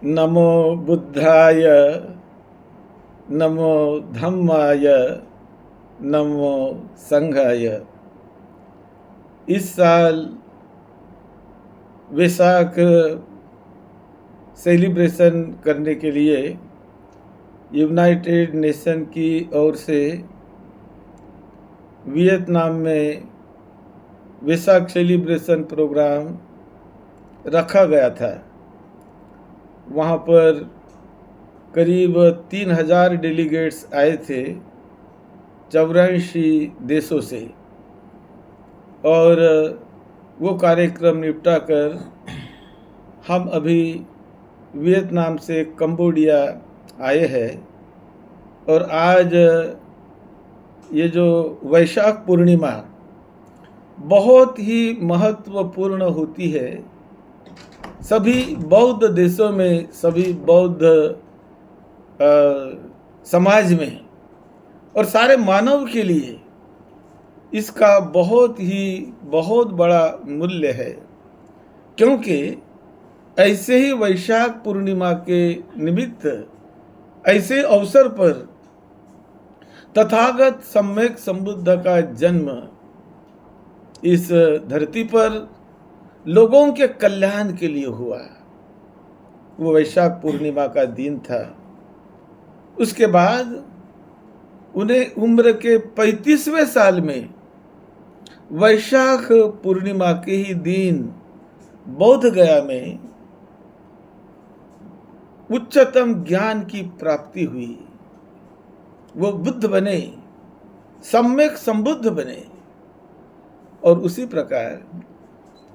नमो बुद्धाय, नमो धम्माय, नमो संघाय। इस साल वैसाख सेलिब्रेशन करने के लिए यूनाइटेड नेशन की ओर से वियतनाम में वैसाख सेलिब्रेशन प्रोग्राम रखा गया था। वहाँ पर करीब 3000 डेलीगेट्स आए थे 84 देशों से, और वो कार्यक्रम निपटा कर हम अभी वियतनाम से कंबोडिया आए हैं। और आज ये जो वैशाख पूर्णिमा बहुत ही महत्वपूर्ण होती है सभी बौद्ध देशों में, सभी बौद्ध समाज में, और सारे मानव के लिए इसका बहुत बड़ा मूल्य है। क्योंकि ऐसे ही वैशाख पूर्णिमा के निमित्त, ऐसे अवसर पर तथागत सम्यक संबुद्ध का जन्म इस धरती पर लोगों के कल्याण के लिए हुआ। वो वैशाख पूर्णिमा का दिन था। उसके बाद उन्हें उम्र के 35वें साल में वैशाख पूर्णिमा के ही दिन बोध गया में उच्चतम ज्ञान की प्राप्ति हुई। वो बुद्ध बने, सम्यक संबुद्ध बने। और उसी प्रकार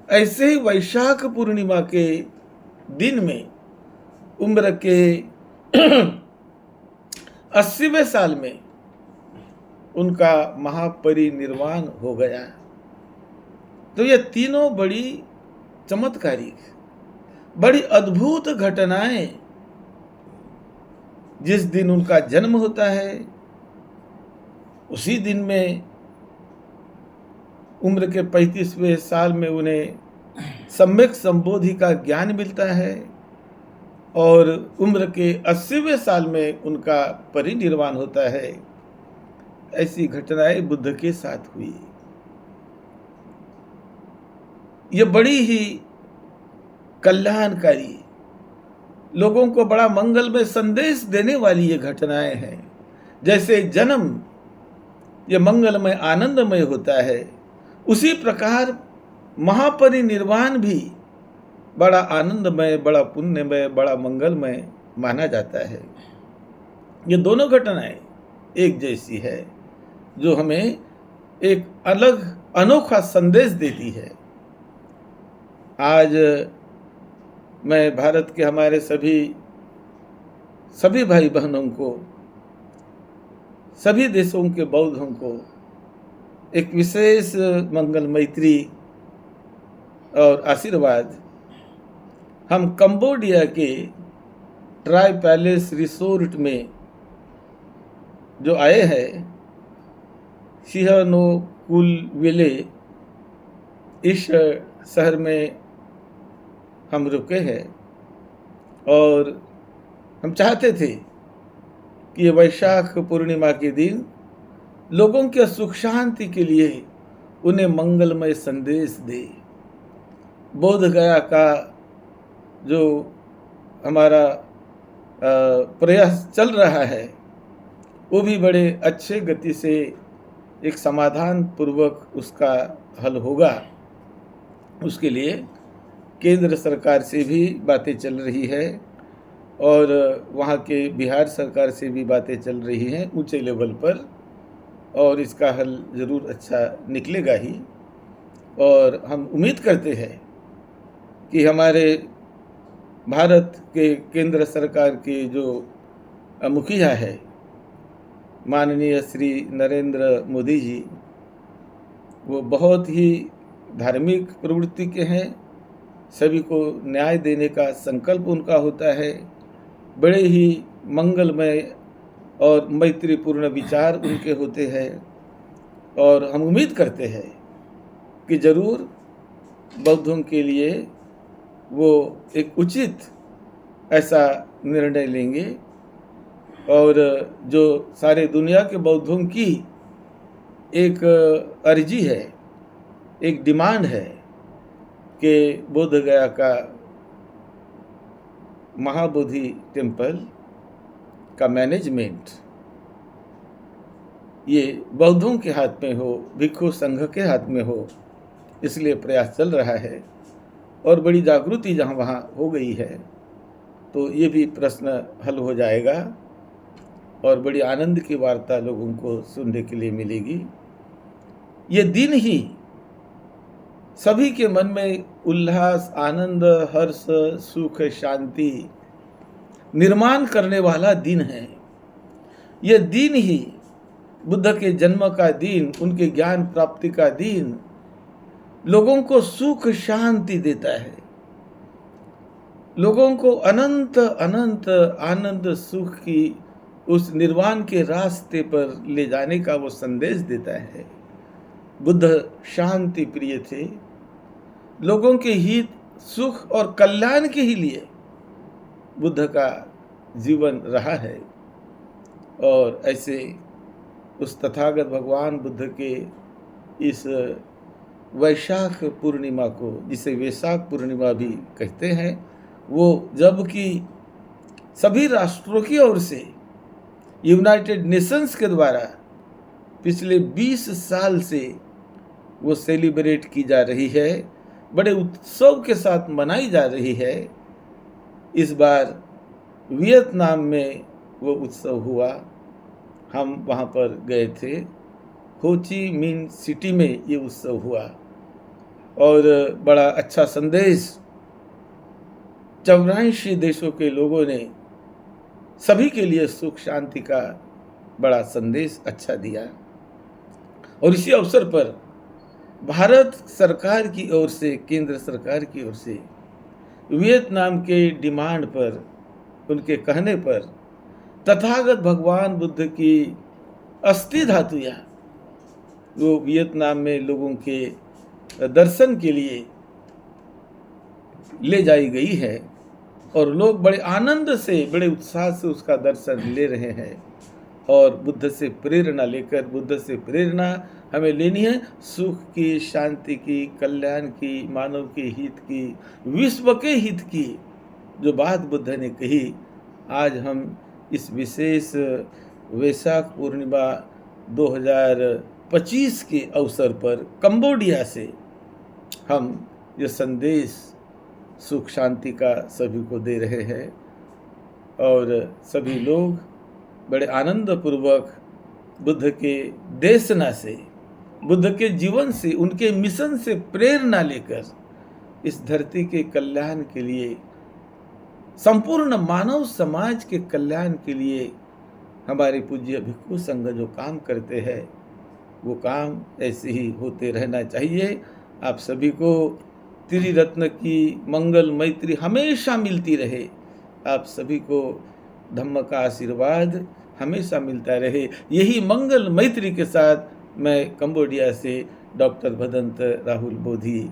ऐसे ही वैशाख पूर्णिमा के दिन में उम्र के 80वें साल में उनका महापरिनिर्वाण हो गया। तो ये तीनों बड़ी चमत्कारिक, बड़ी अद्भुत घटनाएं जिस दिन उनका जन्म होता है, उसी दिन में उम्र के 35वें साल में उन्हें सम्यक संबोधि का ज्ञान मिलता है, और उम्र के 80वें साल में उनका परिनिर्वाण होता है। ऐसी घटनाएं बुद्ध के साथ हुई। ये बड़ी ही कल्याणकारी, लोगों को बड़ा मंगलमय संदेश देने वाली ये घटनाएं हैं। जैसे जन्म ये मंगलमय आनंदमय होता है, उसी प्रकार महापरिनिर्वाण भी बड़ा आनंदमय, बड़ा पुण्यमय, बड़ा मंगलमय माना जाता है। ये दोनों घटनाएं एक जैसी है, जो हमें एक अलग अनोखा संदेश देती है। आज मैं भारत के हमारे सभी भाई बहनों को, सभी देशों के बौद्धों को एक विशेष मंगल मैत्री और आशीर्वाद हम कंबोडिया के ट्राई पैलेस रिसोर्ट में जो आए हैं, सिंहनोकुलविले, इस शहर में हम रुके हैं। और हम चाहते थे कि ये वैशाख पूर्णिमा के दिन लोगों के सुख शांति के लिए उन्हें मंगलमय संदेश दे। बोध गया का जो हमारा प्रयास चल रहा है, वो भी बड़े अच्छे गति से एक समाधान पूर्वक उसका हल होगा। उसके लिए केंद्र सरकार से भी बातें चल रही है, और वहाँ के बिहार सरकार से भी बातें चल रही हैं ऊंचे लेवल पर, और इसका हल ज़रूर अच्छा निकलेगा ही। और हम उम्मीद करते हैं कि हमारे भारत के केंद्र सरकार के जो मुखिया है, माननीय श्री नरेंद्र मोदी जी, वो बहुत ही धार्मिक प्रवृत्ति के हैं। सभी को न्याय देने का संकल्प उनका होता है। बड़े ही मंगलमय और मैत्रीपूर्ण विचार उनके होते हैं, और हम उम्मीद करते हैं कि जरूर बौद्धों के लिए वो एक उचित ऐसा निर्णय लेंगे। और जो सारे दुनिया के बौद्धों की एक अर्जी है, एक डिमांड है कि बोध गया का महाबोधि टेम्पल का मैनेजमेंट ये बौद्धों के हाथ में हो, भिक्षु संघ के हाथ में हो, इसलिए प्रयास चल रहा है। और बड़ी जागृति जहाँ वहाँ हो गई है तो ये भी प्रश्न हल हो जाएगा और बड़ी आनंद की वार्ता लोगों को सुनने के लिए मिलेगी। ये दिन ही सभी के मन में उल्लास, आनंद, हर्ष, सुख, शांति निर्माण करने वाला दिन है। ये दिन ही बुद्ध के जन्म का दिन, उनके ज्ञान प्राप्ति का दिन लोगों को सुख शांति देता है, लोगों को अनंत अनंत आनंद सुख की उस निर्वाण के रास्ते पर ले जाने का वो संदेश देता है। बुद्ध शांति प्रिय थे, लोगों के हित, सुख और कल्याण के ही लिए बुद्ध का जीवन रहा है। और ऐसे उस तथागत भगवान बुद्ध के इस वैशाख पूर्णिमा को, जिसे वैशाख पूर्णिमा भी कहते हैं, वो जबकि सभी राष्ट्रों की ओर से यूनाइटेड नेशंस के द्वारा पिछले 20 साल से वो सेलिब्रेट की जा रही है, बड़े उत्सव के साथ मनाई जा रही है। इस बार वियतनाम में वो उत्सव हुआ, हम वहाँ पर गए थे। हो ची मिन सिटी में ये उत्सव हुआ और बड़ा अच्छा संदेश 84 देशों के लोगों ने सभी के लिए सुख शांति का बड़ा संदेश अच्छा दिया। और इसी अवसर पर भारत सरकार की ओर से, केंद्र सरकार की ओर से वियतनाम के डिमांड पर, उनके कहने पर तथागत भगवान बुद्ध की अस्थि धातुयाँ वो वियतनाम में लोगों के दर्शन के लिए ले जाई गई है और लोग बड़े आनंद से, बड़े उत्साह से उसका दर्शन ले रहे हैं। और बुद्ध से प्रेरणा लेकर, बुद्ध से प्रेरणा हमें लेनी है सुख की, शांति की, कल्याण की, मानव के हित की, विश्व के हित की। जो बात बुद्ध ने कही, आज हम इस विशेष वैशाख पूर्णिमा 2025 के अवसर पर कंबोडिया से हम ये संदेश सुख शांति का सभी को दे रहे हैं। और सभी लोग बड़े आनंद पूर्वक बुद्ध के देशना से, बुद्ध के जीवन से, उनके मिशन से प्रेरणा लेकर इस धरती के कल्याण के लिए, संपूर्ण मानव समाज के कल्याण के लिए हमारे पूज्य भिक्षु संघ जो काम करते हैं वो काम ऐसे ही होते रहना चाहिए। आप सभी को त्रिरत्न की मंगल मैत्री हमेशा मिलती रहे। आप सभी को धम्म का आशीर्वाद हमेशा मिलता रहे। यही मंगल मैत्री के साथ मैं कंबोडिया से डॉक्टर भदंत राहुल बोधी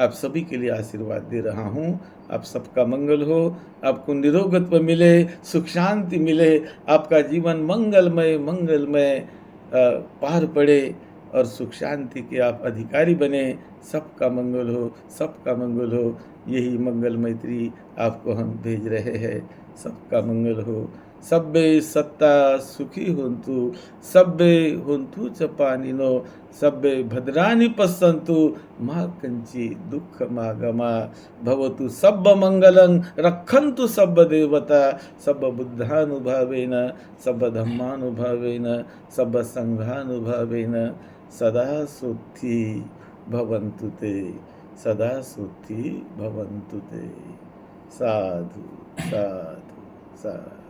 आप सभी के लिए आशीर्वाद दे रहा हूँ। आप सबका मंगल हो, आपको निरोगत्व मिले, सुख शांति मिले, आपका जीवन मंगलमय पार पड़े और सुख शांति के आप अधिकारी बने। सबका मंगल हो, सबका मंगल हो, यही मंगल मैत्री आपको हम भेज रहे हैं। सबका मंगल हो। सब्बे सत्ता सुखी होन्तु, सब्बे होन्तु च पानिनो, सब्बे भद्राणि पश्यन्तु, मा कंची दुःख मागमा भवतु सब्ब मंगलं रक्षन्तु सब्ब देवता, सब्ब बुद्धानुभावेन, सब्ब धम्मानुभावेन, सब्ब संघानुभावेन सदा सुखी भवन्तु ते, सदा सुखी भवन्तु ते। साधु साधु साधु।